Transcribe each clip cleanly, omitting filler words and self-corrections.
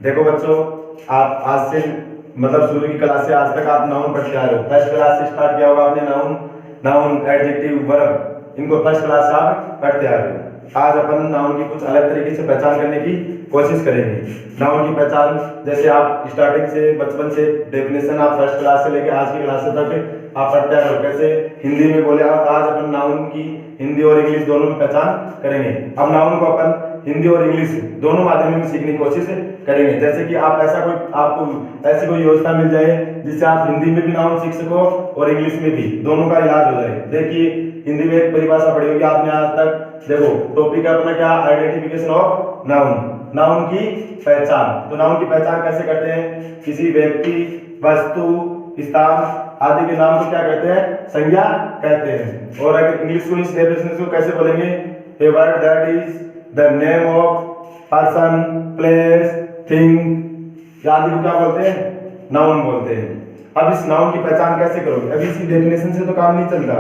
देखो बच्चों, आप आज से मतलब शुरू की क्लास से आज तक आप नाउन पढ़ते आ रहे हो। फर्स्ट क्लास से स्टार्ट किया होगा आपने नाउन, नाउन एडजेक्टिव वर्ब, इनको फर्स्ट क्लास से आप पढ़ते आ रहे हो। आज अपन नाउन की कुछ अलग तरीके से पहचान करने की कोशिश करेंगे। नाउन की पहचान जैसे आप स्टार्टिंग से बचपन से डेफिनेशन आप फर्स्ट क्लास से लेके आज की क्लास तक आप पढ़ते आ रहे हो। कैसे हिंदी में बोले आज अपन नाउन की हिंदी और इंग्लिश दोनों में पहचान करेंगे। अब नाउन को अपन हिंदी और इंग्लिश दोनों माध्यम में सीखने की कोशिश करेंगे। जैसे कि आप ऐसा कोई आपको ऐसी कोई योजना मिल जाए जिससे आप हिंदी में भी नाउन सीख सको और इंग्लिश में भी, दोनों का इलाज हो जाए। देखिए हिंदी में एक परिभाषा पढ़ी होगी आपने आज तक। देखो टॉपिक है अपना क्या, आइडेंटिफिकेशन ऑफ नाउन, नाउन की पहचान। तो नाउन की पहचान कैसे करते हैं? किसी व्यक्ति, वस्तु, स्थान आदि के नाम को क्या कहते हैं? संज्ञा कहते हैं। और अगर इंग्लिश को इस डेफिनेशन को कैसे बोलेंगे? A word that is the name of person, place, thing आदि को क्या बोलते हैं? नाउन बोलते हैं। अब इस नाउन की पहचान कैसे करोगे? अब इसी डेफिनेशन से तो काम नहीं चलता।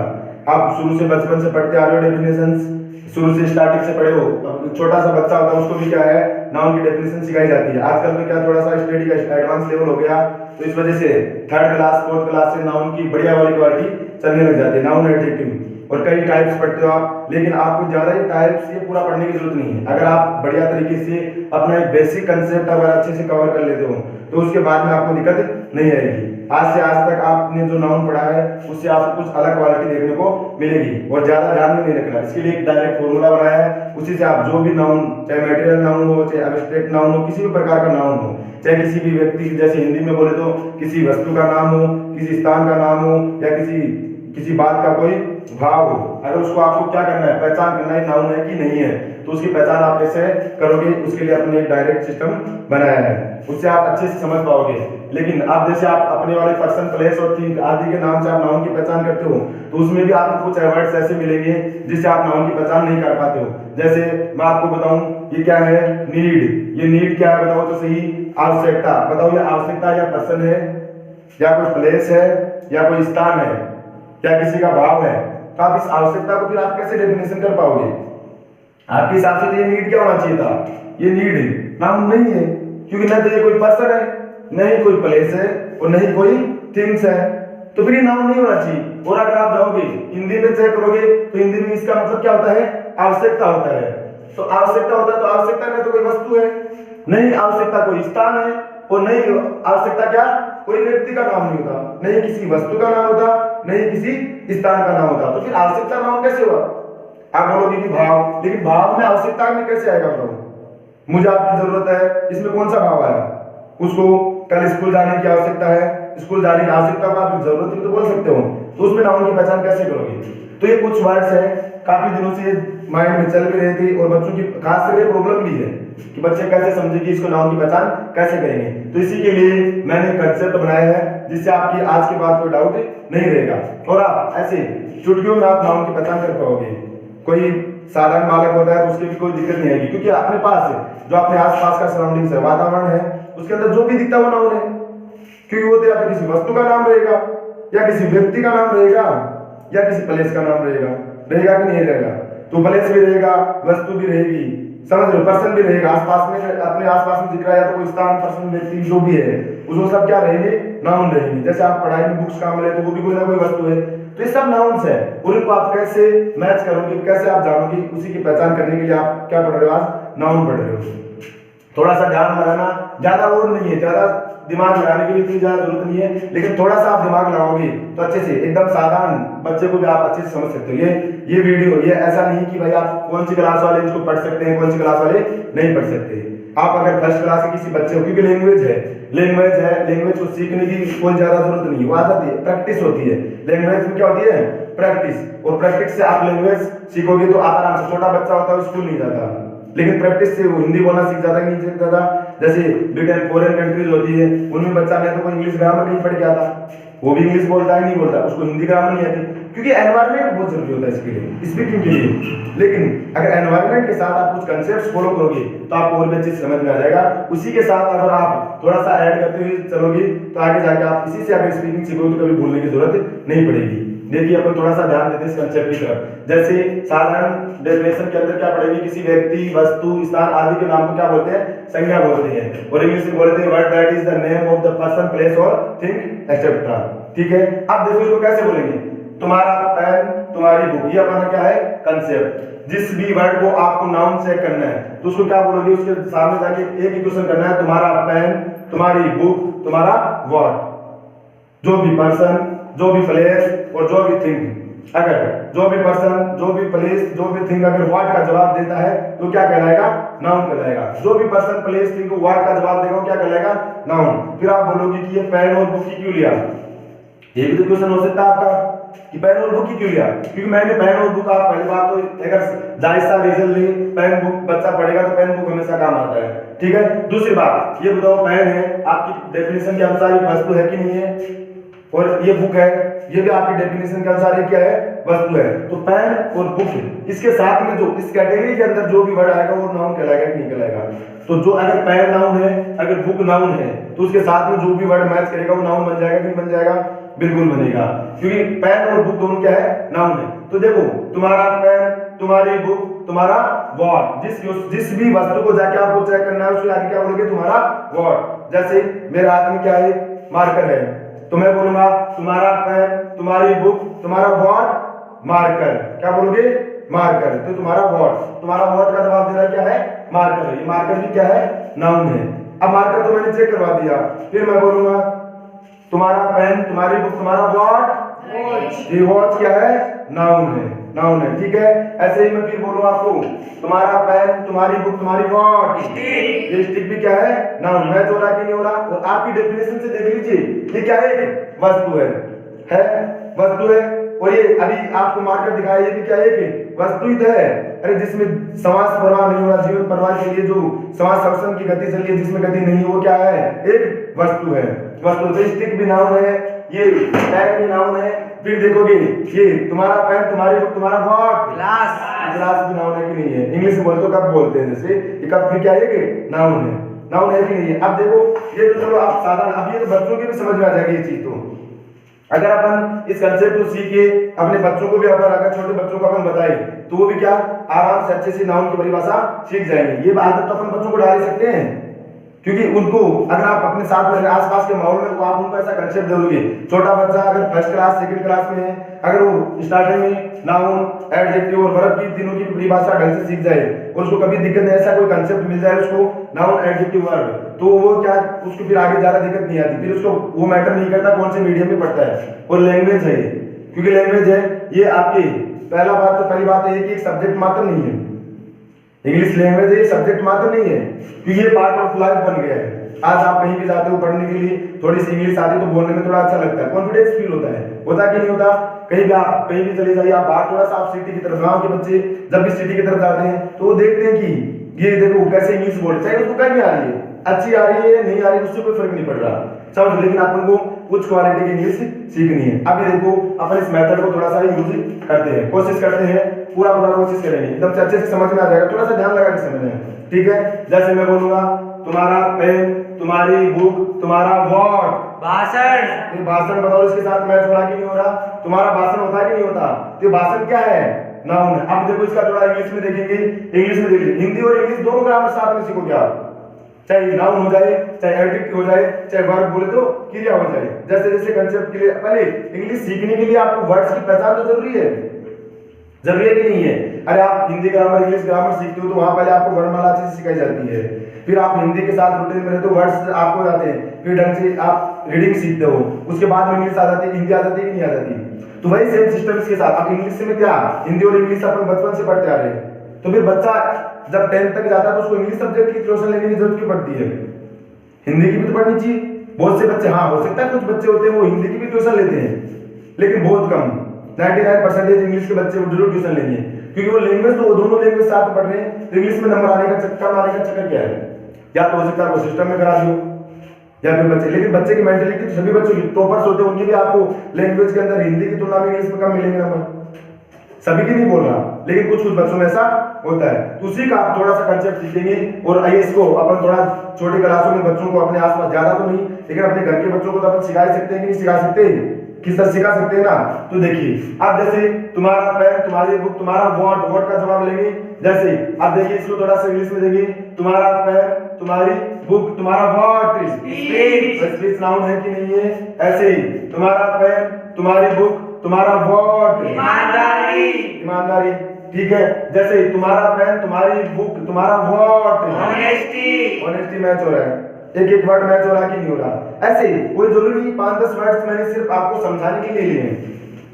आप शुरू से बचपन से पढ़ते आ रहे हो डेफिनेशंस, शुरू से स्टार्टिंग से पढ़े हो। अब छोटा सा बच्चा होता है उसको भी क्या है, नाउन की डेफिनेशन सिखाई जाती है। आजकल में क्या थोड़ा सा स्टडी का एडवांस लेवल हो गया, तो इस वजह से थर्ड क्लास फोर्थ क्लास से नाउन की बढ़िया वाली क्वालिटी चलने लग जाती है। नाउन एडजेक्टिव और कई टाइप्स पढ़ते हो आप, लेकिन आपको ज्यादा ही टाइप्स ये पूरा पढ़ने की जरूरत नहीं है। अगर आप बढ़िया तरीके से अपना एक बेसिक कंसेप्ट अगर अच्छे से कवर कर लेते हो तो उसके बाद में आपको दिक्कत नहीं आएगी। आज से आज तक आपने जो नाउन पढ़ा है उससे आपको कुछ अलग क्वालिटी देखने को मिलेगी और ज्यादा ध्यान में नहीं रखना। इसके लिए एक डायरेक्ट फॉर्मूला बनाया है, उसी से आप जो भी नाउन, चाहे मटेरियल नाउन हो, चाहे एब्स्ट्रैक्ट नाउन हो, किसी भी प्रकार का नाउन हो, चाहे किसी भी व्यक्ति, जैसे हिंदी में बोले तो किसी वस्तु का नाम हो, किसी स्थान का नाम हो, या किसी बात का कोई भाव हो, अगर उसको आपको क्या करना है, पहचान करना है नाउन है कि नहीं है, तो उसकी पहचान आप कैसे करोगे? उसके लिए अपने डायरेक्ट सिस्टम बनाया है, उससे आप अच्छे से समझ पाओगे। लेकिन आप जैसे आप अपने वाले पर्सन, प्लेस और थिंग आदि के नाम से आप नाउन की पहचान करते हो, तो उसमें भी आपको कुछ वर्ड्स ऐसे मिलेंगे जिससे आप नाउन की पहचान नहीं कर पाते हो। जैसे मैं आपको बताऊं, ये क्या है? नीड। ये नीड क्या है बताओ तो सही? आवश्यकता। बताओ ये आवश्यकता या पर्सन है, या कोई प्लेस है, या कोई स्थान है, या किसी का भाव है? तो आप इस आवश्यकता को फिर आप कैसे डेफिनेशन कर पाओगे? आपके हिसाब से तो ये नीड क्या होना चाहिए था? ये नीड नाउन नहीं है, क्योंकि ना तो ये कोई पर्सन है, नहीं कोई प्लेस है, और नहीं कोई थिंग्स है, तो फिर ये नाउन नहीं होना चाहिए। और अगर आप जाओगे हिंदी में चेक करोगे तो हिंदी में इसका मतलब क्या होता है? आवश्यकता होता है। तो आवश्यकता होता है, तो आवश्यकता में तो कोई वस्तु है नहीं, आवश्यकता कोई स्थान है, और नहीं आवश्यकता क्या, कोई व्यक्ति का नाम नहीं होता, नहीं किसी वस्तु का नाम होता, नहीं किसी स्थान का नाम होता। तो फिर आवश्यकता नाम कैसे हुआ? आप बोलोगे कि भाव, लेकिन भाव में आवश्यकता में कैसे आएगा? बताओ, मुझे आपकी जरूरत है, इसमें कौन सा भाव आया? उसको कल स्कूल जाने की आवश्यकता है, स्कूल जाने की आवश्यकता को आप जरूरत है तो बोल सकते हो, तो उसमें नाउन की पहचान कैसे करोगे? तो ये कुछ वर्ड्स है काफी दिनों से माइंड में चल भी रहे थे, और बच्चों की खास करके प्रॉब्लम भी है कि बच्चे कैसे समझे कि इसको नाउन की पहचान कैसे करेंगे। तो इसी के लिए मैंने कंसेप्ट बनाया है जिससे आपकी आज के बाद कोई डाउट नहीं रहेगा, और आप ऐसे चुटकियों में आप नाउन की पहचान कर पाओगे। कोई साधारण बालक होता है तो उसके भी कोई दिक्कत नहीं आएगी, क्योंकि अपने पास जो अपने आसपास का सराउंडिंग्स है, वातावरण है, उसके अंदर जो भी दिखता है वो नाउन है, क्योंकि वो तो या तो किसी वस्तु का नाम रहेगा, या किसी व्यक्ति का नाम रहेगा, या किसी प्लेस का नाम रहेगा कि नहीं रहेगा? तो प्लेस भी रहेगा, वस्तु भी रहेगी, समझ रहे हो, पर्सन भी रहेगा, आसपास में अपने आसपास में दिख रहा है तो कोई स्थान, पर्सन, व्यक्ति जो भी है उसको सब क्या रहेंगे? नाउन रहेंगे। जैसे आप पढ़ाई में बुक्स काम ले तो वो भी कोई ना कोई वस्तु है, तो ये सब नाउन्स है, और इनको आप कैसे मैच करोगे, कैसे आप जानोगे, उसी की पहचान करने के लिए आप क्या पढ़ रहे हो? आज नाउन पढ़ रहे हो। थोड़ा सा ध्यान लगाना, ज्यादा लोड नहीं है, ज्यादा दिमाग लगाने की भी इतनी ज्यादा जरूरत नहीं है, लेकिन थोड़ा सा आप दिमाग लगाओगे तो अच्छे से एकदम साधारण बच्चे को भी आप अच्छे से समझ सकते हो। ये वीडियो ये ऐसा नहीं कि भाई आप कौन सी क्लास वाले इसको पढ़ सकते हैं, कौन सी क्लास वाले नहीं पढ़ सकते। आप अगर फर्स्ट क्लास के किसी बच्चे हो, क्योंकि लैंग्वेज को सीखने की कोई ज्यादा जरूरत नहीं है, वो आदत है, प्रैक्टिस होती है। लैंग्वेज में क्या होती है? प्रैक्टिस, और प्रैक्टिस से आप लैंग्वेज सीखोगे तो आप आराम से, छोटा बच्चा होता है स्कूल नहीं जाता, लेकिन प्रैक्टिस से वो हिंदी बोलना सीख जाता है, नहीं सीख जाता। जैसे ब्रिटेन, फॉरेन कंट्रीज होती है, उनमें बच्चा ने तो कोई इंग्लिश ग्रामर नहीं पढ़ के आता, वो भी इंग्लिश बोलता है नहीं बोलता, उसको हिंदी ग्रामर नहीं आती, क्योंकि एनवायरनमेंट बहुत जरूरी होता है इसके लिए, स्पीकिंग के लिए। लेकिन अगर एनवायरनमेंट के साथ आप कुछ कंसेप्ट्स फॉलो करोगे तो आपको और भी अच्छे से समझ में आ जाएगा। उसी के साथ अगर आप थोड़ा सा ऐड करते हुए चलोगे तो आगे जाके आप इसी से अगर स्पीकिंग सीखोगे तो कभी भूलने की जरूरत नहीं पड़ेगी। देखिए अपन थोड़ा सा ध्यान देते हैं इस कंसेप्ट की तरफ। जैसे साधारण डेफिनेशन के अंदर क्या पढ़ेंगे, किसी व्यक्ति, वस्तु, स्थान आदि के नाम को क्या बोलते हैं, संज्ञा बोलते हैं। और इंग्लिश में बोलते हैं word that is the name of the person, place और थिंग एक्सेट्रा। ठीक है, अब देखो इसको कैसे बोलेंगे, तुम्हारा पेन, तुम्हारी बुक, ये अपना क्या है कंसेप्ट। जिस भी वर्ड को आपको नाउन चेक करना है तो उसको क्या बोलोगे, उसके सामने जाके एक ही क्वेश्चन करना है, तुम्हारा पेन, तुम्हारी बुक, तुम्हारा व्हाट। जो भी पर्सन, जो भी प्लेस और जो भी थिंग, अगर जो भी पर्सन, जो भी प्लेस, जो भी थिंग अगर व्हाट का जवाब देता है तो क्या कहलाएगा, नाउन कहलाएगा। जो भी पर्सन, प्लेस, थिंग को व्हाट का जवाब देगा वो क्या कहलाएगा, नाउन। फिर आप बोलोगे कि ये पेन और बुक की क्यों लिया, ये भी तो क्वेश्चन हो सकता है आपका कि पेन और बुक की क्यों लिया, क्योंकि मैंने पेन और बुक, आप पहली बात तो अगर जायज सा रीजन ले, पेन बुक बच्चा पढ़ेगा तो पेन बुक हमेशा काम आता है। ठीक है, दूसरी बात ये बताओ, पेन है आपकी डेफिनेशन के अनुसार एक वस्तु है कि नहीं है, और ये बुक है, ये भी आपकी डेफिनेशन के अनुसार ये क्या है, वस्तु है। तो पेन और बुक, इसके साथ में जो इस कैटेगरी के अंदर जो भी वर्ड आएगा वो नाउन कहलाएगा कि नहीं कहलाएगा। तो जो अगर पेन नाउन है, अगर बुक नाउन है, तो उसके साथ में जो भी वर्ड मैच करेगा वो नाउन बन जाएगा कि नहीं बन जाएगा, बिल्कुल बनेगा, क्योंकि पेन और बुक दोनों क्या है, नाउन है। तो देखो, तुम्हारा पेन, तुम्हारी बुक, तुम्हारा व्हाट, जिस भी वस्तु को जाके आपको चेक करना है उसके आगे क्या बोलोगे, तुम्हारा व्हाट। जैसे मेरे हाथ में क्या है, मार्कर है, तो मैं बोलूंगा तुम्हारा पेन, तुम्हारी बुक, तुम्हारा व्हाट, मार्कर। क्या बोलोगे, मार्कर। तो तुम्हारा व्हाट का जवाब दे रहा है क्या है, मार्कर है। ये मार्कर भी क्या है, नाउन है। अब मार्कर तो मैंने चेक करवा दिया, फिर मैं बोलूंगा तुम्हारा पेन, तुम्हारी बुक, तुम्हारा व्हाट, ये व्हाट क्या है, नाउन है, नाउन है। ठीक है, ऐसे ही मैं फिर बोलूं आपको, तुम्हारा पेन, तुम्हारी बुक, तुम्हारी व्हाट, ये स्टिक भी क्या है, नाउन। मैच हो रहा कि नहीं हो रहा, और आपकी डेफिनेशन से देख लीजिए ये क्या है, वस्तु है वस्तु है। और ये अभी आपको मार्कर दिखाया, ये भी क्या है कि वस्तु ही तो है। अरे जिसमें समास प्रवाह नहीं हो रहा, जीवन प्रवाह के लिए जो समास संरक्षण की गति चल रही है, जिसमें गति नहीं है, वो क्या है, एक वस्तु है। वस्तु तो स्टिक भी नाउन है, ये पेन भी नाउन है। फिर देखोगे ये तुम्हारा पेन, तुम्हारी बुक, तुम्हारा व्हाट, ग्लास भी नाउन है कि नहीं है। इंग्लिश में बोलते तो कप बोलते हैं, जैसे ये कप भी क्या है कि नाउन है कि नहीं है। अब देखो ये तो चलो आप साधारण, अब ये तो बच्चों के भी समझ में आ जाएगी ये चीज। तो अगर अपन इस कंसेप्ट को सीखे, अपने बच्चों को भी अगर छोटे बच्चों को अपन बताए तो वो भी क्या आराम से अच्छे से नाउन की परिभाषा सीख जाएंगे। ये आदत तो अपन बच्चों को डाल सकते हैं, क्योंकि उनको अगर आप अपने साथ में आसपास के माहौल में आप उनको ऐसा कंसेप्ट दोगे, छोटा बच्चा अगर फर्स्ट क्लास सेकंड क्लास में है, अगर वो स्टार्टिंग में नाउन, एडजेक्टिव और वर्ब की तीनों की परिभाषा ढंग से सीख जाए और उसको कभी दिक्कत नहीं, ऐसा कोई कंसेप्ट मिल जाए उसको नाउन, एडजेक्टिव, वर्ब, तो वो क्या उसको फिर आगे ज्यादा दिक्कत नहीं आती। फिर उसको वो मैटर नहीं करता कौन से मीडियम में पढ़ता है। और लैंग्वेज है, क्योंकि लैंग्वेज है ये आपकी पहली बात है कि एक सब्जेक्ट मात्र नहीं है। इंग्लिश लैंग्वेज ये सब्जेक्ट मात्र नहीं है, क्योंकि ये पार्ट ऑफ लाइफ बन गया है। आज आप कहीं भी जाते हो पढ़ने के लिए, थोड़ी सी इंग्लिश आती है तो बोलने में थोड़ा अच्छा लगता है, कॉन्फिडेंस फील होता कि नहीं होता। कहीं भी चले जाइए आप बाहर, थोड़ा सा आप सिटी की तरफ, गांव के बच्चे जब भी सिटी की तरफ जाते हैं तो वो देखते हैं कि ये देखो कैसे इंग्लिश बोल, चाहे उसको कहीं आ रही है, अच्छी आ रही है नहीं आ रही है, उससे कोई फर्क नहीं पड़ रहा, समझ। लेकिन अपन को उच्च क्वालिटी की इंग्लिश सीखनी है। अभी देखो अपन इस मेथड को थोड़ा सा यूज करते हैं, कोशिश करते हैं, पूरा कोशिश करेंगे, एकदम से अच्छे से समझ में आ जाएगा, थोड़ा सा ध्यान लगा के समझें। ठीक है, जैसे मैं बोलूंगा तुम्हारा पेन, तुम्हारी बुक, तुम्हारा व्हाट, भाषण। ये भाषण बताओ, इसके साथ मैच हो रहा कि नहीं हो रहा, तुम्हारा भाषण होता है कि नहीं होता। तो भाषण क्या है, नाउन है। अब देखो इसका थोड़ा इंग्लिश में देखेंगे, हिंदी और इंग्लिश दोनों ग्रामर साथ में सीखोगे आप, चाहे नाउन हो जाए, चाहे एडजेक्टिव हो जाए, चाहे वर्ब बोले तो क्रिया हो जाए। जैसे जैसे कंसेप्ट के लिए पहले इंग्लिश सीखने के लिए आपको वर्ड्स की पहचान तो जरूरी है कि नहीं है। अरे आप हिंदी ग्रामर, इंग्लिश ग्रामर सीखते हो तो वहां पहले आपको वर्णमाला अच्छे से सिखाई जाती है, फिर आप हिंदी के साथ रूटीन में रहते हो, वर्ड्स आपको आते हैं, फिर ढंग से आप रीडिंग सीखते हो, उसके बाद में इंग्लिश आ जाती है, हिंदी आ जाती है कि नहीं आ जाती। तो वही सेम सिस्टम इसके साथ। अब इंग्लिश में क्या, हिंदी और इंग्लिश अपन बचपन से पढ़ते आ रहे हैं, तो फिर बच्चा जब 10th तक जाता है तो उसको इंग्लिश सब्जेक्ट की ट्यूशन लेने की जरूरत क्यों पड़ती है, हिंदी की भी तो पढ़नी चाहिए। बहुत से बच्चे, हाँ हो सकता है कुछ बच्चे होते हैं वो हिंदी की भी ट्यूशन लेते हैं, लेकिन बहुत कम, 99% इंग्लिश के बच्चे जरूर ट्यूशन लेंगे, क्योंकि वो लैंग्वेज तो वो दोनों लैंग्वेज साथ में पढ़ रहे हैं। तो इंग्लिश में नंबर आने का चक्कर क्या है, या तो हो सकता है वो सिस्टम में करा दियो, या फिर बच्चे, लेकिन बच्चे की मेंटालिटी तो सभी बच्चों की टॉपर्स होते हैं, उनकी भी आपको लैंग्वेज के अंदर हिंदी की तुलना में इंग्लिश में कम मिलेंगे नंबर, सभी की नहीं बोल रहा, लेकिन कुछ बच्चों में ऐसा होता है। तो उसी का आप थोड़ा सा कंसेप्ट सीखेंगे। और आइए इसको अपन थोड़ा छोटी क्लासों में बच्चों को अपने आसपास, ज्यादा तो नहीं लेकिन अपने घर के बच्चों को तो अपन सिखा सकते हैं कि नहीं सिखा सकते, किस तरह सिखा सकते हैं ना। तो देखिए आप जैसे तुम्हारा पेन, तुम्हारी बुक, तुम्हारा वॉट, वॉट का जवाब लेंगे। जैसे आप देखिए इसको थोड़ा सा इंग्लिश में देखिए, तुम्हारा पेन, तुम्हारी बुक, तुम्हारा वॉट, स्पीच नाउन है कि नहीं है। ऐसे ही तुम्हारा पेन, तुम्हारी बुक, तुम्हारा वॉट, ईमानदारी। ईमानदारी, ठीक है। जैसे तुम्हारा पेन, तुम्हारी बुक, तुम्हारा वॉट, ऑनेस्टी। ऑनेस्टी मैच हो रहा है, एक एक वर्ड मैच हो रहा है कि नहीं हो रहा। ऐसे ही कोई जरूरी नहीं, 5-10 वर्ड्स मैंने सिर्फ आपको समझाने के लिए लिए हैं।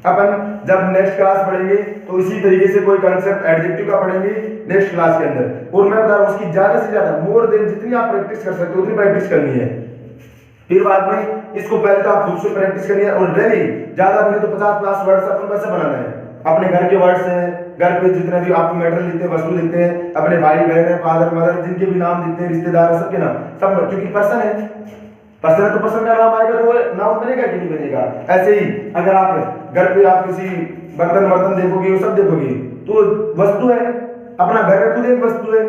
अपन जब नेक्स्ट क्लास पढ़ेंगे तो इसी तरीके से कोई कंसेप्ट एडजेक्टिव का पढ़ेंगे नेक्स्ट क्लास के अंदर। और मैं बता रहा हूं उसकी ज्यादा से ज्यादा मोर देन जितनी आप प्रैक्टिस कर सकते हो उतनी प्रैक्टिस करनी है। फिर बाद में इसको पहले तो आप खुद से प्रैक्टिस करनी है और डेली ज्यादा नहीं तो 50-50 वर्ड्स अपन कैसे बनाना है। अपने घर के वर्ड्स हैं, घर पे जितने भी आप मैटर लिखते हैं, वस्तु लिखते हैं, अपने भाई बहन है, फादर मदर जिनके भी नाम लिखते हैं, रिश्तेदार है, सबके नाम, सब क्योंकि पर्सन है, पर्सन है तो पर्सन का नाम आएगा तो वो नाम बनेगा कि नहीं बनेगा। ऐसे ही अगर आप घर पे आप किसी बर्तन वर्तन देखोगे, वो सब देखोगे तो वस्तु है, अपना घर में खुद एक वस्तु है,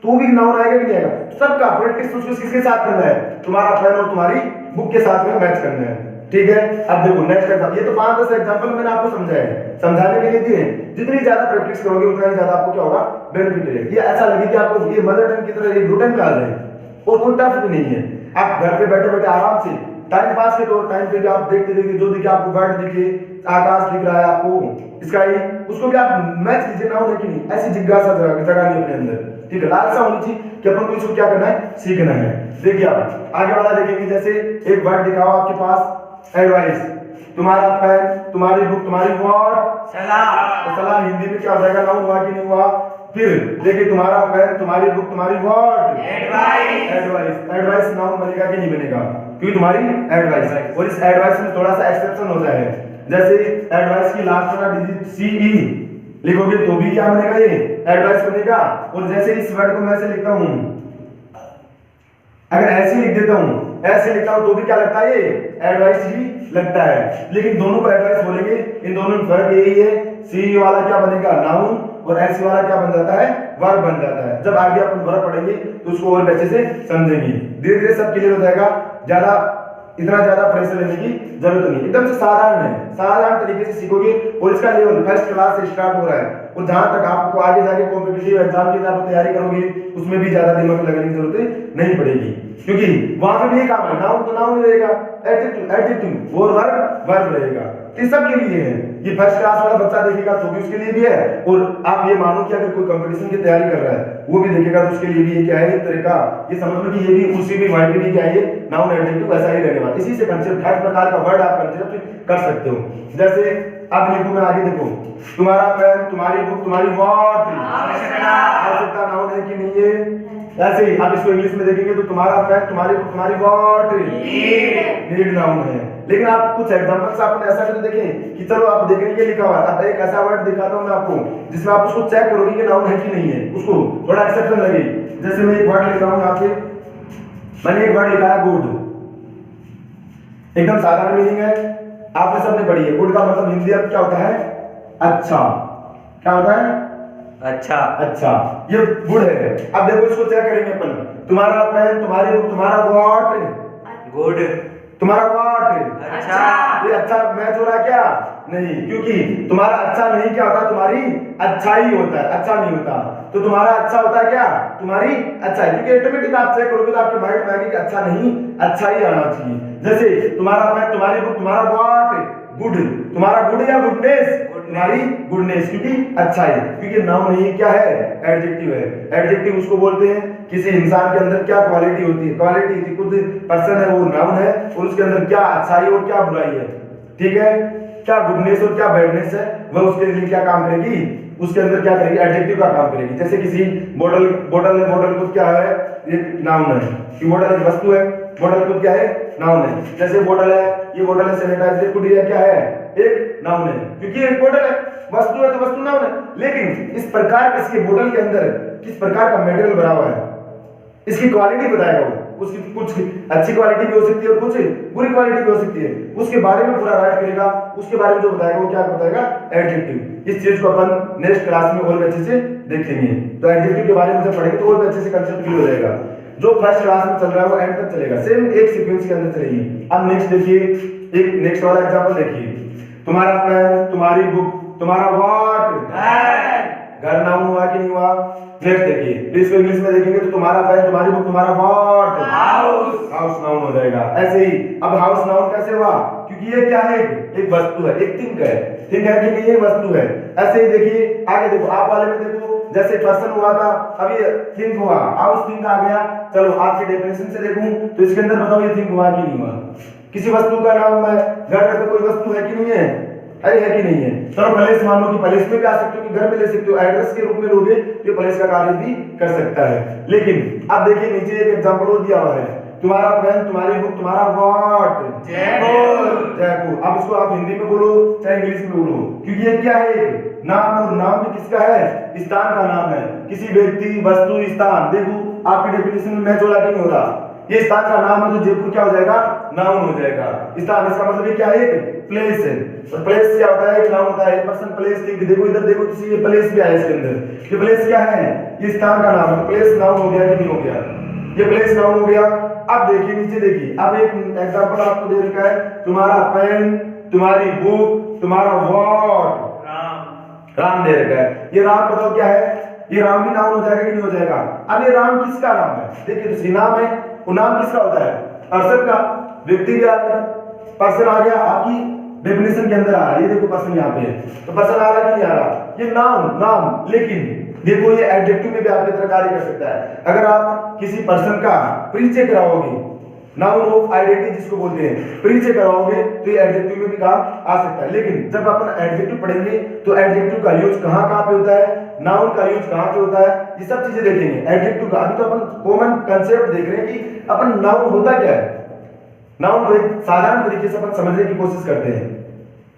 तो भी नाउन आएगा कि नहीं आएगा। सबका प्रैक्टिस उसको किसके साथ करना है, तुम्हारा पेन और तुम्हारी बुक के साथ में मैच करना है, ठीक है। अब देखो नेक्स्ट एग्जांपल, ये तो 5-10 एग्जांपल मैंने आपको समझाया है, समझाने के लिए दिए हैं। जितनी ज्यादा प्रैक्टिस करोगे उतना ही ज्यादा आपको क्या होगा, बेनिफिट है। ये ऐसा लगे कि आपको ये मदर टंग की तरह एक रूटीन में आ जाए और कोई टफ भी नहीं है। आप घर पे बैठे बैठे आराम से टाइम पास के तौर टाइम पे आप देखते देखते जो दिखे आपको वर्ड दिखे, आकाश दिख रहा है आपको, स्काई, उसको क्या आप मैच कीजिए, नाउन है कि नहीं। ऐसी जिज्ञासा जगानी अपने अंदर, ठीक है, लालसा होनी चाहिए कि अपन को इसको क्या करना है, सीखना है। देखिए आप आगे वाला देखेंगे, जैसे एक वर्ड दिखाओ आपके पास, एडवाइस, तुम्हारा पेन, तुम्हारी बुक, तुम्हारी वॉट, सलाह। तो सलाह हिंदी में क्या हो जाएगा, नाउन हुआ कि नहीं हुआ। फिर देखिए तुम्हारा पेन, तुम्हारी बुक, तुम्हारी what, advice. Advice, advice noun बनेगा कि नहीं बनेगा, क्योंकि तुम्हारी एडवाइस। और इस एडवाइस में थोड़ा सा एक्सेप्शन होता है, जैसे एडवाइस की लास्ट वाला डिजिट CE लिखोगे तो भी क्या बनेगा, ये एडवाइस बनेगा। और जैसे इस वर्ड को मैं ऐसे लिखता हूं, अगर ऐसे लिख देता हूं, ऐसे लिखता हूं तो भी क्या लगता है, ये एडवाइस ही लगता है। लेकिन दोनों को एडवाइस बोलेंगे, इन दोनों में फर्क यही है, CE वाला क्या बनेगा, नाउन, और ऐसे वाला क्या बन जाता है, वर्ब बन जाता है। जब आगे अपन वर्ब पढ़ेंगे तो उसको और अच्छे से समझेंगे, धीरे धीरे सब क्लियर हो जाएगा। ज्यादा इतना ज्यादा प्रेशर लेने की जरूरत नहीं, एकदम से साधारण है, साधारण तरीके से सीखोगे। और इसका लेवल फर्स्ट क्लास से स्टार्ट हो रहा है, और जहां तक आपको आगे जाके कॉम्पिटिटिव एग्जाम की तैयारी करोगे उसमें भी ज्यादा दिमाग लगाने की जरूरत नहीं पड़ेगी, क्योंकि वहां पे भी ये काम है, नाउन तो नाउन रहेगा, एडजेक्टिव एडजेक्टिव और वर्ब वर्ब रहेगा। ये सब के लिए है, ये फर्स्ट क्लास वाला बच्चा देखेगा तो भी उसके लिए भी है। और आप ये मानो कि अगर कोई कंपटीशन की तैयारी कर रहा है वो भी देखेगा तो उसके लिए भी ये क्या है, एक तरीका, ये समझ लो कि ये भी उसी भी वाइड भी क्या है, नाउन एडजेक्टिव ऐसा ही रहने वाला। इसी से कंसेप्ट, हर प्रकार का वर्ड आप कंसेप्ट कर सकते हो। जैसे अब लिखूं मैं आगे, देखो तुम्हारा पेन, तुम्हारी बुक, तुम्हारी वॉट, आवश्यकता नाउन है कि नहीं है। ऐसे ही आप इसको इंग्लिश में देखेंगे तो तुम्हारा पेन, तुम्हारी बुक, तुम्हारी वॉट, नीड नाउन है। लेकिन आप कुछ एग्जांपल्स आपने ऐसा कर देखें कि चलो आप देख रहे लिखा हुआ है, अब एक ऐसा वर्ड दिखाता हूं मैं आपको जिसमें आप उसको चेक करोगे कि नाउन है कि नहीं है, उसको थोड़ा एक्सेप्शन लगे। जैसे मैं एक वर्ड लिख रहा हूं यहाँ पे, मैंने एक वर्ड लिखा है गुड, एकदम साधारण मीनिंग है, आपने सबने पढ़ी है। गुड का मतलब हिंदी अब क्या होता है, अच्छा, क्या होता है, अच्छा। अच्छा, ये गुड है। अब देखो इसको चेक करेंगे अपन, तुम्हारा पेन, तुम्हारी बुक, तुम्हारा वॉट, गुड, तुम्हारा वॉट, अच्छा। ये अच्छा मैच हो रहा है क्या, नहीं, क्योंकि तुम्हारा अच्छा नहीं क्या होता, तुम्हारी अच्छा ही होता है, अच्छा नहीं होता। तो तुम्हारा अच्छा होता है क्या, तुम्हारी अच्छा है, क्योंकि ऑटोमेटिक आप चेक करोगे तो आपके माइंड में आएगा कि अच्छा नहीं, अच्छा ही आना चाहिए। जैसे तुम्हारा पेन, तुम्हारी बुक, तुम्हारा वॉट, गुड, तुम्हारा गुड या गुडनेस, तुम्हारी गुडनेस, क्योंकि अच्छा है, क्योंकि नाउन नहीं क्या है, एडजेक्टिव है। एडजेक्टिव उसको बोलते हैं किसी इंसान के अंदर क्या क्वालिटी होती है, क्वालिटी खुद पर्सन है वो नाउन है, और उसके अंदर क्या अच्छाई और क्या बुराई है, ठीक है, क्या गुडनेस और क्या बैडनेस है, वह उसके लिए क्या काम करेगी, उसके अंदर क्या करेगी, एडजेक्टिव का काम करेगी। जैसे किसी बोतल है, बोतल खुद क्या है, एक नाउन है, कि बोतल एक वस्तु है, बोतल खुद क्या है, नाउन है। जैसे बोतल है, ये बोतल है सैनिटाइजर, खुद ये क्या है, एक नाउन है, क्योंकि एक बोतल है, वस्तु है तो वस्तु नाउन है। लेकिन इस प्रकार इसके बोतल के अंदर किस प्रकार का मटेरियल भरा हुआ है, इसकी क्वालिटी बताएगा वो, उसकी कुछ अच्छी क्वालिटी भी हो सकती है और कुछ बुरी क्वालिटी भी हो सकती है, उसके बारे में पूरा राइट करेगा, उसके बारे में जो बताएगा वो क्या बताएगा, एडजेक्टिव। इस चीज को अपन नेक्स्ट क्लास में और अच्छे से देखेंगे, तो एडजेक्टिव के बारे में जब पढ़ेंगे तो और अच्छे से कंसेप्ट क्लियर हो जाएगा। जो फर्स्ट क्लास में चल रहा है वो एंड तक चलेगा, सेम एक सीक्वेंस के अंदर चलेगी। अब नेक्स्ट देखिए एक नेक्स्ट वाला एग्जांपल देखिए, तुम्हारा पेन, तुम्हारी बुक, तुम्हारा व्हाट, घर नाउन हुआ कि नहीं हुआ। नेक्स्ट देखिए, फिर इसको इंग्लिश में देखेंगे तो तुम्हारा पेन, तुम्हारी बुक, तुम्हारा व्हाट, हाउस नाउन हो जाएगा। ऐसे ही अब हाउस नाउन कैसे हुआ, क्योंकि ये क्या है, एक वस्तु है, एक थिंग है, थिंग है कि नहीं, ये वस्तु है। ऐसे ही देखिए आगे देखो, आप वाले में देखो, जैसे पर्सन हुआ था, अब ये थिंग हुआ, हाउस थिंग आ गया। चलो आपके डेफिनेशन से देखूं तो इसके अंदर बताओ ये थिंग हुआ कि नहीं हुआ। किसी वस्तु का नाम है, घर में कोई वस्तु है कि नहीं है, अरे है कि नहीं है। चलो प्लेस मान लो कि प्लेस में भी आ सकते हो कि घर में ले सकते हो, एड्रेस के रूप में लोगे तो प्लेस का कार्य भी कर सकता है। लेकिन अब देखिए नीचे एक एग्जांपल और दिया हुआ है, तुम्हारा पेन, तुम्हारी बुक, तुम्हारा व्हाट, जयपुर। अब इसको आप हिंदी में बोलो चाहे इंग्लिश में बोलो, क्योंकि ये क्या है, नाम, और नाम भी किसका है, स्थान का नाम है, किसी व्यक्ति, वस्तु, स्थान। देखो आपकी डेफिनेशन में मैच हो रहा कि नहीं हो रहा। ये स्थान का नाम है तो जयपुर क्या हो जाएगा, नाउन हो जाएगा। स्थान इसका मतलब ये क्या है, एक प्लेस है, और प्लेस क्या होता है, एक नाउन होता है, पर्सन, प्लेस, थिंग। देखो इधर देखो, किसी ये प्लेस भी आया इसके अंदर, ये प्लेस क्या है, ये स्थान का नाम है, प्लेस नाउन हो गया कि नहीं हो गया, ये प्लेस नाउन हो गया। अब देखिए नीचे देखिए, अब एक एग्जांपल आपको दे रखा है, तुम्हारा पेन, तुम्हारी बुक, तुम्हारा व्हाट, राम दे रखा है। ये राम बताओ क्या है, ये राम भी नाउन हो जाएगा कि नहीं हो जाएगा। अब ये राम किसका नाम है, देखिए तो नाम है, वो नाम किसका होता है, पर्सन का, व्यक्ति भी आ गया, पर्सन आ गया, आपकी डेफिनेशन के अंदर आ रहा है। ये देखो पर्सन यहाँ पे है, तो पर्सन आ रहा है कि नहीं आ रहा, ये नाम। लेकिन देखो ये एडजेक्टिव में भी आपकी तरह कार्य कर सकता है। अगर आप किसी पर्सन का परिचय कराओगे, नाउन ऑफ आइडेंटिटी जिसको बोलते हैं, परिचय कराओगे तो ये एडजेक्टिव में भी काम आ सकता है। लेकिन जब अपन एडजेक्टिव पढ़ेंगे तो एडजेक्टिव का यूज कहाँ पे होता है, नाउन का यूज कहाँ पे होता है, ये सब चीजें देखेंगे। एडजेक्टिव का अभी तो अपन कॉमन कंसेप्ट देख रहे हैं कि अपन नाउन होता क्या है। नाउन को एक साधारण तरीके से अपन समझने की कोशिश करते हैं,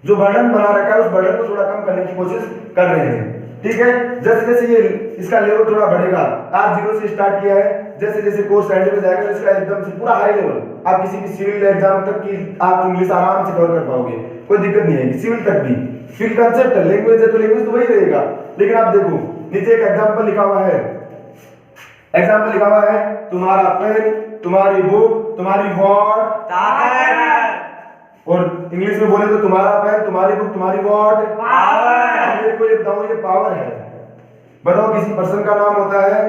जो वर्णन बना रखा है उस वर्णन को थोड़ा कम करने की कोशिश कर रहे हैं, ठीक है। जैसे जैसे ये इसका लेवल थोड़ा बढ़ेगा, आज 0 से स्टार्ट किया है, जैसे जैसे कोर्स एंड में जाएगा तो इसका एकदम से पूरा हाई लेवल, आप किसी भी सिविल एग्जाम तक की आप इंग्लिश आराम से कवर कर पाओगे, कोई दिक्कत नहीं है। सिविल तक भी फिर कंसेप्ट है, लैंग्वेज है तो लैंग्वेज तो वही रहेगा। लेकिन आप देखो नीचे एक एग्जांपल लिखा हुआ है, तुम्हारा पेन, तुम्हारी बुक, तुम्हारी व्हाट, और इंग्लिश में बोले तो तुम्हारा पेन, तुम्हारी बुक, तुम्हारी व्हाट, पावर। मेरे को ये बताओ, ये पावर है, बताओ किसी पर्सन का नाम होता है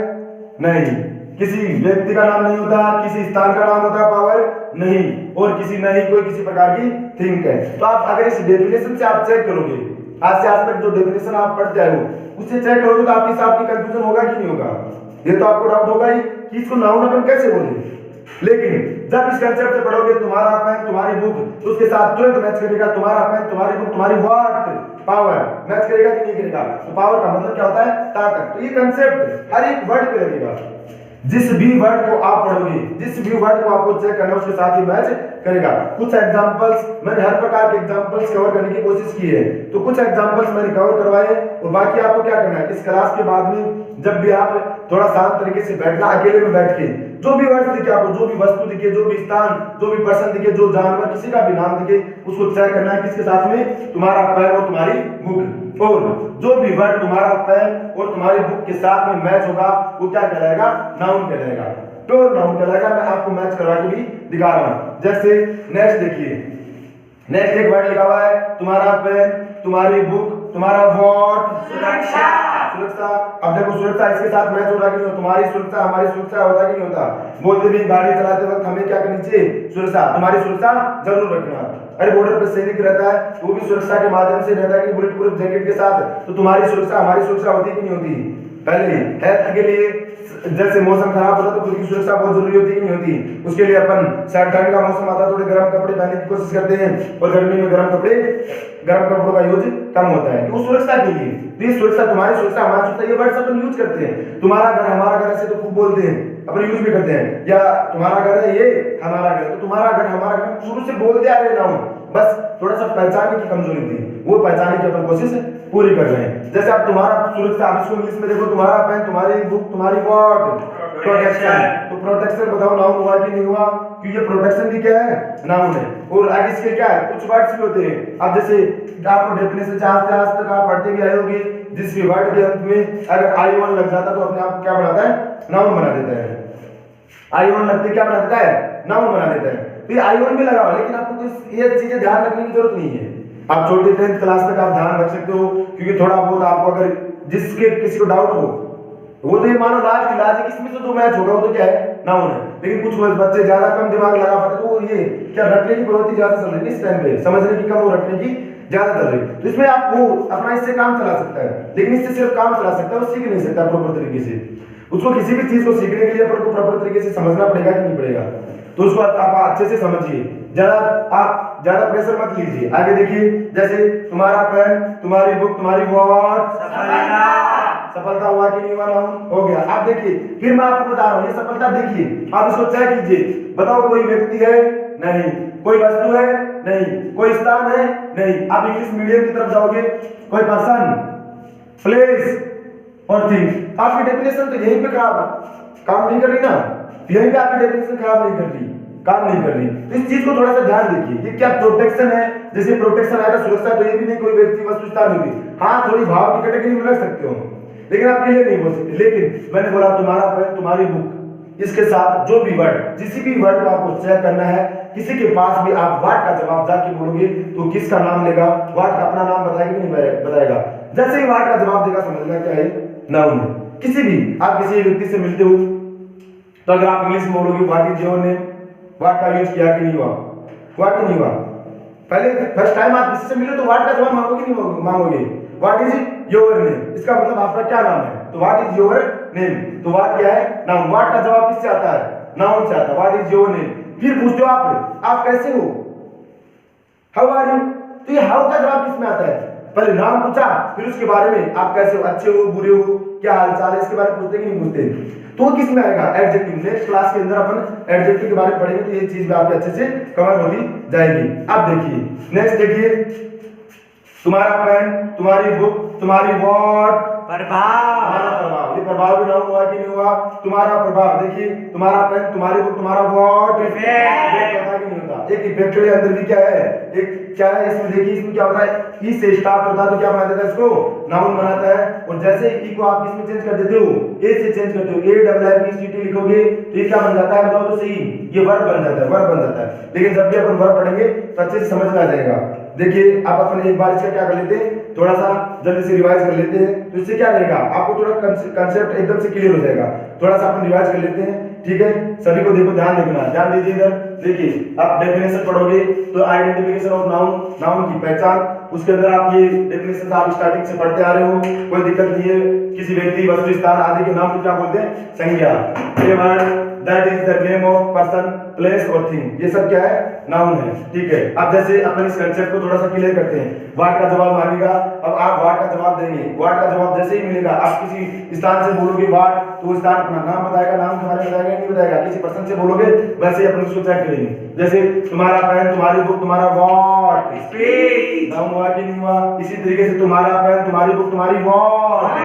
नहीं, किसी व्यक्ति का नाम नहीं होता, किसी स्थान का नाम होता है पावर नहीं, और कोई किसी प्रकार की थिंग है। तो आप अगर इस डेफिनेशन से आप चेक करोगे, आज से आज तक जो डेफिनेशन आप पढ़ते आए हो उससे चेक करोगे तो आपके साथ कंफ्यूजन होगा कि नहीं होगा। ये तो आपको डाउट होगा ही कि इसको नाउन अपन कैसे बोले। लेकिन जब इस कंसेप्ट से पढ़ोगे, तुम्हारा पेन, तुम्हारी बुक, तो उसके साथ तुरंत मैच करेगा, तुम्हारा पेन, तुम्हारी बुक, तुम्हारी व्हाट, पावर, मैच करेगा कि नहीं करेगा। तो पावर का मतलब क्या होता है, ताकत। तो ये कंसेप्ट हर एक वर्ड पे लगेगा, जिस भी वर्ड को आप पढ़ोगे, जिस भी वर्ड को आपको चेक करना है उसके साथ ही मैच करेगा। कुछ एग्जांपल्स मैंने हर प्रकार के एग्जांपल्स कवर करने की कोशिश की है, तो कुछ एग्जांपल्स मैंने कवर करवाए, और बाकी आपको क्या करना है, इस क्लास के बाद में जब भी आप थोड़ा शांत तरीके से बैठना, अकेले में बैठ के जो भी वर्ड दिखे आपको, जो भी वस्तु दिखे, जो भी स्थान, जो भी पर्सन दिखे, जो जानवर, किसी का भी नाम दिखे, उसको चेक करना है किसके साथ में, तुम्हारा पेन और तुम्हारी बुक। और जो भी वर्ड तुम्हारा पेन और तुम्हारी बुक के साथ में मैच होगा वो क्या कहलाएगा, नाउन कहलाएगा, प्योर नाउन कहलाएगा। मैं आपको मैच करवा के भी दिखा रहा हूं। जैसे नेक्स्ट देखिए, नेक्स्ट एक वर्ड लिखा हुआ है, तुम्हारा पेन, तुम्हारी बुक, तुम्हारा व्हाट, सुरक्षा। अब देखो सुरक्षा इसके साथ मैच हो रहा कि नहीं, तुम्हारी सुरक्षा, हमारी सुरक्षा होता कि नहीं होता। बोलते भी गाड़ी चलाते वक्त हमें क्या करनी चाहिए, सुरक्षा, तुम्हारी सुरक्षा जरूर रखना। अरे बॉर्डर पे सैनिक रहता है तो वो भी सुरक्षा के माध्यम से रहता है कि बुलेट प्रूफ जैकेट के साथ, तो तुम्हारी सुरक्षा, हमारी सुरक्षा होती कि नहीं होती। पहले हेल्थ के लिए जैसे मौसम खराब होता तो खुद की सुरक्षा बहुत जरूरी होती कि नहीं होती। उसके लिए अपन ठंड का मौसम आता थोड़े गर्म कपड़े पहनने की कोशिश करते हैं, और गर्मी में गर्म कपड़ों का यूज कम होता है, तो सुरक्षा के लिए। तो ये सुरक्षा, तुम्हारी सुरक्षा, हमारी सुरक्षा, ये वर्ड्स अपन यूज करते हैं। तुम्हारा घर, हमारा घर ऐसे तो खूब बोलते हैं, अपन यूज भी करते हैं, या तुम्हारा घर है, ये हमारा घर, तो तुम्हारा घर, हमारा घर शुरू से बोलते आ रहे नाउन, बस थोड़ा सा पहचानने की कमजोरी थी, वो पहचानने की अपन कोशिश पूरी कर रहे हैं। जैसे आप तुम्हारा सुरक्षा, आप इसको इंग्लिश में देखो, तुम्हारा पेन, तुम्हारी बुक, तुम्हारी व्हाट, प्रोटेक्शन। तो प्रोटेक्शन बताओ नाउन हुआ कि नहीं हुआ, क्योंकि ये प्रोटेक्शन भी क्या है, नाउन है। और आगे इसके क्या है, कुछ वर्ड्स भी होते हैं। अब जैसे आपको डेफिनेशन से आज तक आप पढ़ते भी आए होंगे, जिस भी वर्ड के अंत में अगर i1 लग जाता तो अपने आप क्या बनाता है, नाउन बना देता है। i1 लगते क्या बना देता है, नाउन बना देता है। तो ये I1 भी लगा हुआ, लेकिन आपको कुछ ये चीजें ध्यान रखने की जरूरत नहीं है। आप छोटी 10th क्लास तक आप ध्यान रख सकते हो, क्योंकि थोड़ा बहुत आपको अगर जिसके किसी को डाउट हो, वो तो ये मानो लास्ट इलाज है, इसमें तो जो मैच होगा वो तो क्या है, नाउन है। लेकिन कुछ बच्चे ज्यादा कम दिमाग लगा पाते तो वो ये क्या रटने की प्रवृत्ति ज्यादा चल रही है इस टाइम पे, समझने की कम, वो रटने की ज्यादा चल रही है। तो इसमें आप वो अपना इससे काम चला सकता है, लेकिन इससे सिर्फ काम चला सकता है, वो सीख नहीं सकता प्रॉपर तरीके से। उसको किसी भी चीज को सीखने के लिए अपन को प्रॉपर तरीके से समझना पड़ेगा कि नहीं पड़ेगा, तो उसको आप अच्छे से समझिए, आप ज्यादा प्रेशर मत लीजिए। आगे देखिए, जैसे तुम्हारा पेन, तुम्हारी बुक, तुम्हारी वॉट, सफलता हुआ कि नहीं हुआ, नाउन हो गया। आप देखिए, फिर मैं आपको बता रहा हूँ ये सफलता, देखिए आप इसको चेक कीजिए, बताओ कोई व्यक्ति है, नहीं, कोई वस्तु है, नहीं, कोई स्थान है, नहीं। आप इंग्लिश मीडियम की तरफ जाओगे, कोई पर्सन, प्लेस और थिंग। आपकी डेफिनेशन तो यहीं पे काम नहीं कर रही ना, यहीं पे आपकी डेफिनेशन काम नहीं कर रही। तो इस चीज को थोड़ा सा ध्यान देखिए, ये क्या प्रोटेक्शन है, जैसे प्रोटेक्शन आएगा सुरक्षा, तो ये भी नहीं कोई व्यक्ति वस्तु स्थान होगी। हाँ, थोड़ी भाव की कैटेगरी में रख सकते हो, लेकिन आप क्लियर नहीं बोल सकते। लेकिन मैंने बोला तुम्हारा पेन, तुम्हारी बुक, इसके साथ जो भी वर्ड, जिसी भी वर्ड को आपको चेक करना है, किसी के पास भी आप वाट का जवाब जाके बोलोगे तो किसका नाम लेगा, वाट का अपना नाम बताएगा कि नहीं बताएगा। जैसे ही वाट का जवाब देगा समझना क्या है, नाउन है। किसी भी आप किसी व्यक्ति से मिलते हो तो अगर आप इंग्लिश में बोलोगे what is your name, what का यूज किया कि नहीं हुआ, व्हाट नहीं हुआ। पहले फर्स्ट टाइम आप किसी से मिले तो व्हाट का जवाब मांगोगे नहीं मांगोगे, व्हाट इज योर नेम, इसका मतलब आपका क्या नाम है, तो व्हाट इज योर नेम, तो व्हाट क्या है, नाउन। व्हाट का जवाब किससे आता है, नाउन से आता है, व्हाट इज योर नेम। फिर पूछते हो आप कैसे हो, हाउ आर यू, तो ये हाउ का जवाब किसमें आता है, पहले नाम पूछा, फिर उसके बारे में आप कैसे हो, अच्छे हो, बुरे हो, क्या हाल चाल है, इसके बारे में पूछते कि नहीं पूछते, तो किस में आएगा, एडजेक्टिव। नेक्स्ट क्लास के अंदर अपन एडजेक्टिव के बारे में पढ़ेंगे, तो ये चीज भी आपके अच्छे से कवर होती जाएगी। अब देखिए नेक्स्ट, देखिए तुम्हारा पेन, तुम्हारी बुक, तुम्हारी वॉट, प्रभाव, ये प्रभाव भी नाउन हुआ कि नहीं हुआ, तुम्हारा प्रभाव। देखिए तुम्हारा पेन, तुम्हारी बुक, तुम्हारा वॉट, इफेक्ट होता कि नहीं होता। एक इफेक्ट के अंदर भी क्या है, एक क्या है इसमें, देखिए इसमें क्या होता है, ई से स्टार्ट होता है तो क्या बना देता है, इसको नाउन बनाता है। और जैसे ई को आप किसमें चेंज कर देते हो, ए से चेंज करते हो, A double I P C T लिखोगे तो ये क्या बन जाता है, बताओ तो सही, ये वर्ब बन जाता है, वर्ब बन जाता है। लेकिन जब भी अपन वर्ब पढ़ेंगे तो अच्छे से समझ में आ जाएगा। देखिए आप अपन एक बार इसका क्या कर लेते हैं, थोड़ा सा जल्दी से रिवाइज कर लेते हैं, तो इससे क्या रहेगा, आपको थोड़ा कंसेप्ट एकदम से क्लियर हो जाएगा। थोड़ा सा अपन रिवाइज कर लेते हैं, ठीक है। सभी को देखो, ध्यान देखना, ध्यान दीजिए इधर। देखिए आप डेफिनेशन पढ़ोगे तो आइडेंटिफिकेशन ऑफ नाउन, नाउन की पहचान, उसके अंदर आप ये डेफिनेशन आप स्टार्टिंग से पढ़ते आ रहे हो, कोई दिक्कत नहीं है। किसी व्यक्ति, वस्तु, स्थान आदि के नाम को क्या बोलते हैं, संज्ञा। ये word that is the name of person, place और थिंग, ये सब क्या है, नाउन है, ठीक है। अब जैसे अपन इस कंसेप्ट को थोड़ा सा क्लियर करते हैं, वाट का जवाब मांगेगा, अब आप वाट का जवाब देंगे, वाट का जवाब जैसे ही मिलेगा, आप किसी स्थान से बोलोगे वाट, तो वो स्थान अपना नाम बताएगा, नाम के बारे में बताएगा नहीं बताएगा। किसी पर्सन से बोलोगे वैसे ही अपन उसको चेक करेंगे, जैसे तुम्हारा पेन, तुम्हारी बुक, तुम्हारा वॉट, नाउन हुआ कि नहीं हुआ। इसी तरीके से तुम्हारा पेन, तुम्हारी बुक, तुम्हारी वॉट,